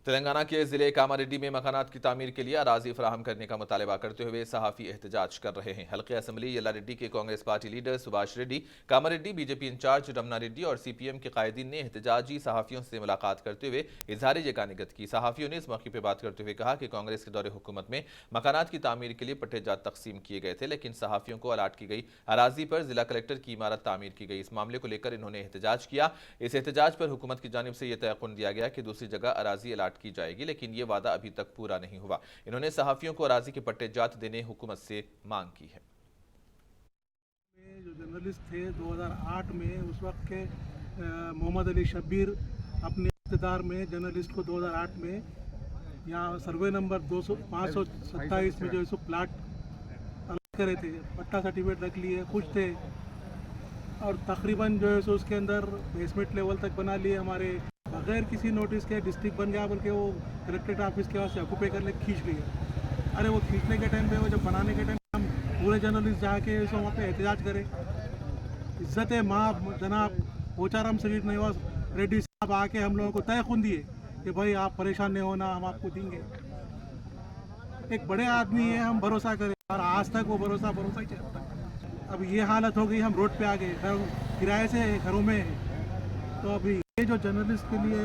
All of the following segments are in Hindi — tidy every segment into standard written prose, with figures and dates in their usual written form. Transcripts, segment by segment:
तेलंगाना के जिले कामारेड्डी में मकानात की तामीर के लिए अराजी फराहम करने का मुतालबा करते हुए सहाफ़ी एहतजाज कर रहे हैं। हल्के असम्बली यल्लारेड्डी के Congress party leader Subhash Reddy, Kamareddy BJP incharge Ramana Reddy और सीपीएम के कायदीन ने एहतजाजी सहाफ़ियों से मुलाकात करते हुए इजहार यकानियत की। सहाफ़ियों ने इस मौके पर बात करते हुए कहा कि कांग्रेस के दौरे हुकूमत में मकानात की तामीर के लिए पट्टेजात तकसीम किए गए थे, लेकिन सहाफ़ियों को अलाट की गई अराजी पर जिला कलेक्टर की इमारत तामीर की गई। इस मामले को लेकर इन्होंने एहतजाज किया। इस एहतजाज पर हुकूमत की जानिब से यह तयक़ुन दिया गया कि दूसरी जगह अराजी अलाट की जाएगी, लेकिन ये वादा अभी तक पूरा नहीं हुआ। इन्होंने सहाफियों को अराजी के पट्टेजात देने हुकूमत से मांग की है। जो जर्नलिस्ट थे 2008 में, उस वक्त के मोहम्मद अली शब्बीर अपने इक़्तिदार में जर्नलिस्ट को 2008 में यहाँ सर्वे नंबर 527 में जो इसको प्लाट अलग करे थे, पट्टा सर्टिफिकेट रख लिए, खुश थे और तकरीबन जो है सो उसके अंदर बेसमेंट लेवल तक बना लिए। हमारे बगैर किसी नोटिस के डिस्ट्रिक्ट बन गया, बल्कि वो कलेक्ट्रेट ऑफिस के वहाँ से ऑक्यूपाई कर ले खींच लिए। अरे वो खींचने के टाइम पे, वो जब बनाने के टाइम हम पूरे जर्नलिस्ट जाके सो वहाँ पे एहतजाज करें। इज्जत माँ जनाब पोचाराम श्रीनिवास रेड्डी साहब आके हम लोगों को तयख़ुन दिए कि भाई आप परेशान नहीं होना, हम आपको देंगे। एक बड़े आदमी है, हम भरोसा करें, और आज तक वो भरोसा ही चलता है। अब ये हालत हो गई, हम रोड पे आ गए, किराए से घरों में है। तो अभी ये जो जर्नलिस्ट के लिए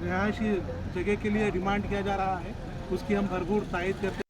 रिहायशी जगह के लिए डिमांड किया जा रहा है, उसकी हम भरपूर तायद करते हैं।